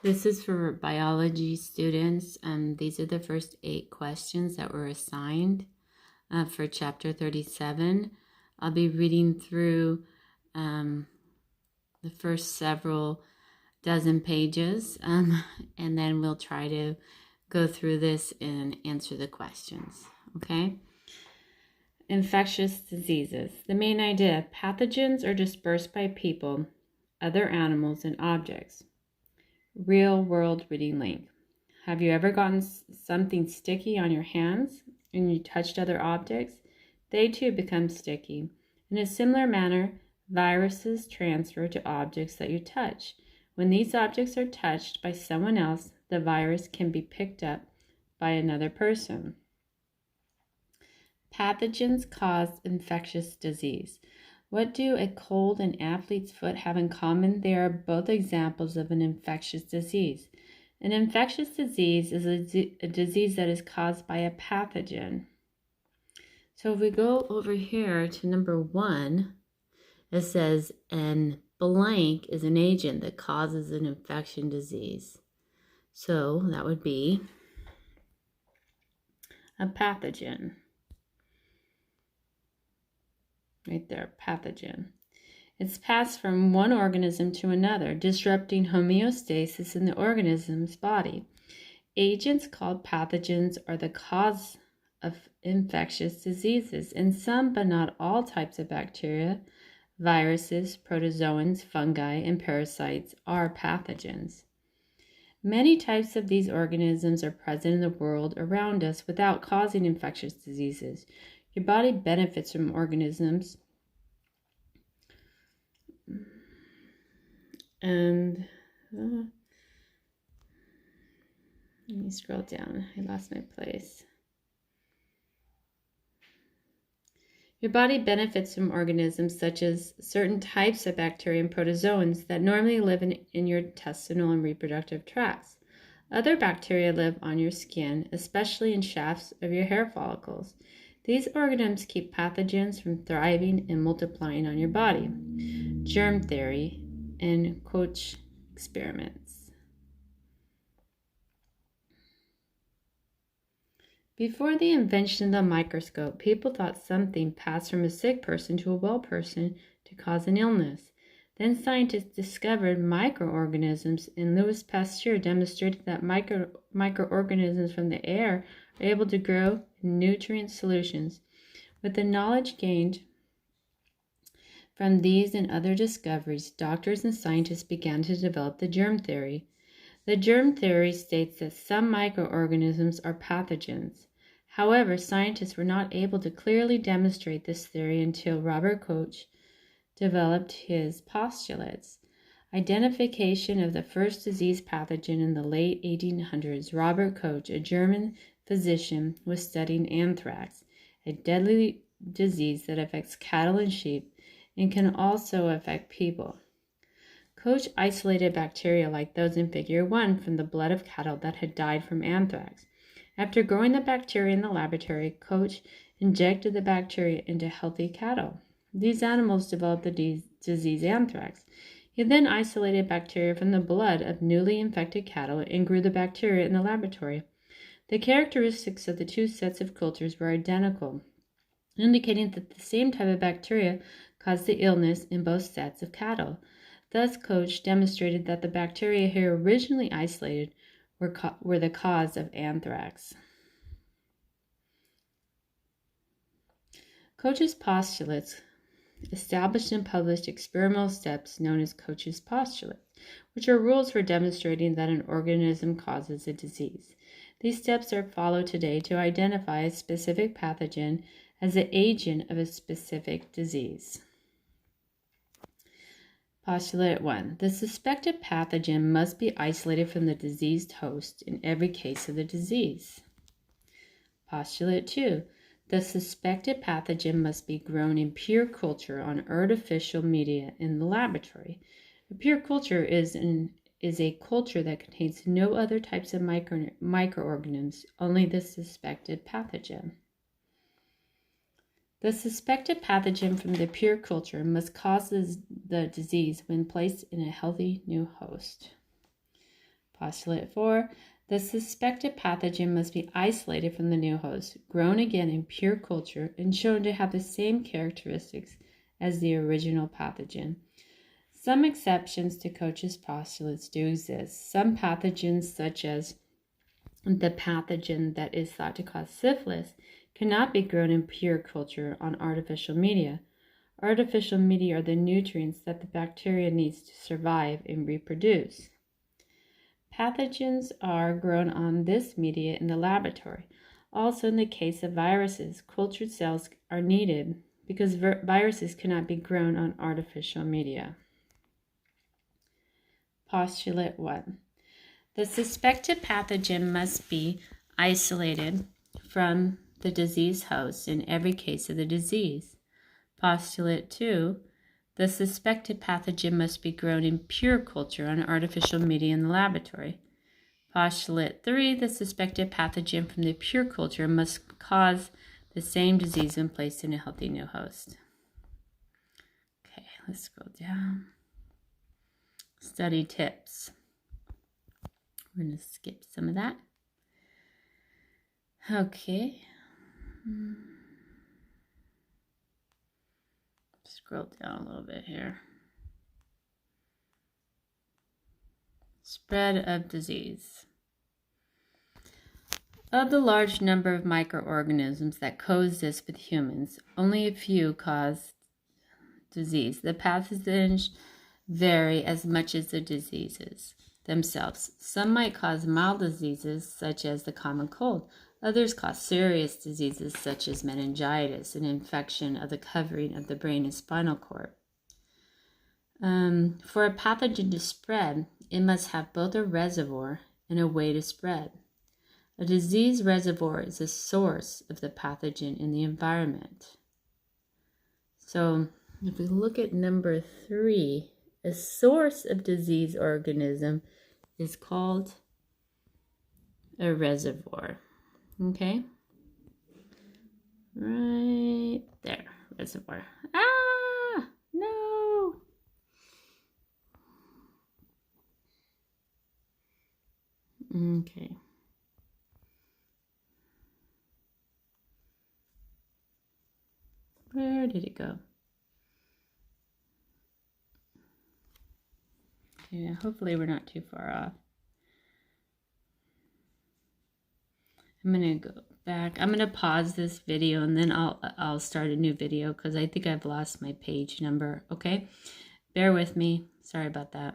This is for biology students. These are the first 8 questions that were assigned for chapter 37. I'll be reading through the first several dozen pages, and then we'll try to go through this and answer the questions, okay? Infectious diseases. The main idea: pathogens are dispersed by people, other animals, and objects. Real world reading link. Have you ever gotten something sticky on your hands and you touched other objects? They too become sticky. In a similar manner, viruses transfer to objects that you touch. When these objects are touched by someone else, the virus can be picked up by another person. Pathogens cause infectious disease. What do a cold and athlete's foot have in common? They are both examples of an infectious disease. An infectious disease is a disease that is caused by a pathogen. So if we go over here to number 1, it says an blank is an agent that causes an infection disease. So that would be a pathogen. Right there, pathogen. It's passed from one organism to another, disrupting homeostasis in the organism's body. Agents called pathogens are the cause of infectious diseases, and some but not all types of bacteria, viruses, protozoans, fungi, and parasites are pathogens. Many types of these organisms are present in the world around us without causing infectious diseases. Your body benefits from organisms, and let me scroll down. I lost my place. Your body benefits from organisms such as certain types of bacteria and protozoans that normally live in your intestinal and reproductive tracts. Other bacteria live on your skin, especially in shafts of your hair follicles. These organisms keep pathogens from thriving and multiplying on your body. Germ theory and Koch experiments. Before the invention of the microscope, people thought something passed from a sick person to a well person to cause an illness. Then scientists discovered microorganisms, and Louis Pasteur demonstrated that microorganisms from the air are able to grow in nutrient solutions. With the knowledge gained from these and other discoveries, doctors and scientists began to develop the germ theory. The germ theory states that some microorganisms are pathogens. However, scientists were not able to clearly demonstrate this theory until Robert Koch developed his postulates. Identification of the first disease pathogen in the late 1800s. Robert Koch, a German physician, was studying anthrax, a deadly disease that affects cattle and sheep and can also affect people. Koch isolated bacteria like those in Figure 1 from the blood of cattle that had died from anthrax. After growing the bacteria in the laboratory, Koch injected the bacteria into healthy cattle. These animals developed the disease anthrax. He then isolated bacteria from the blood of newly infected cattle and grew the bacteria in the laboratory. The characteristics of the two sets of cultures were identical, indicating that the same type of bacteria caused the illness in both sets of cattle. Thus, Koch demonstrated that the bacteria he originally isolated were the cause of anthrax. Koch's postulates established and published experimental steps known as Koch's postulates, which are rules for demonstrating that an organism causes a disease. These steps are followed today to identify a specific pathogen as the agent of a specific disease. Postulate 1. The suspected pathogen must be isolated from the diseased host in every case of the disease. Postulate 2. The suspected pathogen must be grown in pure culture on artificial media in the laboratory. A pure culture is a culture that contains no other types of microorganisms, only the suspected pathogen. The suspected pathogen from the pure culture must cause the disease when placed in a healthy new host. Postulate 4. The suspected pathogen must be isolated from the new host, grown again in pure culture, and shown to have the same characteristics as the original pathogen. Some exceptions to Koch's postulates do exist. Some pathogens, such as the pathogen that is thought to cause syphilis, cannot be grown in pure culture on artificial media. Artificial media are the nutrients that the bacteria needs to survive and reproduce. Pathogens are grown on this media in the laboratory. Also, in the case of viruses, cultured cells are needed because viruses cannot be grown on artificial media. Postulate 1. The suspected pathogen must be isolated from the disease host in every case of the disease. Postulate 2. The suspected pathogen must be grown in pure culture on artificial media in the laboratory. Postulate 3. The suspected pathogen from the pure culture must cause the same disease when placed in a healthy new host. Okay, let's go down. Study tips. We're going to skip some of that. Okay. Scroll down a little bit here. Spread of disease. Of the large number of microorganisms that coexist with humans, only a few cause disease. The pathogens vary as much as the diseases themselves. Some might cause mild diseases, such as the common cold. Others cause serious diseases, such as meningitis, an infection of the covering of the brain and spinal cord. For a pathogen to spread, it must have both a reservoir and a way to spread. A disease reservoir is the source of the pathogen in the environment. So, if we look at number 3, a source of disease organism is called a reservoir. Okay? Right there, reservoir. Ah, no. Okay. Where did it go? Yeah, hopefully we're not too far off. I'm going to go back. I'm going to pause this video and then I'll start a new video because I think I've lost my page number. Okay? Bear with me. Sorry about that.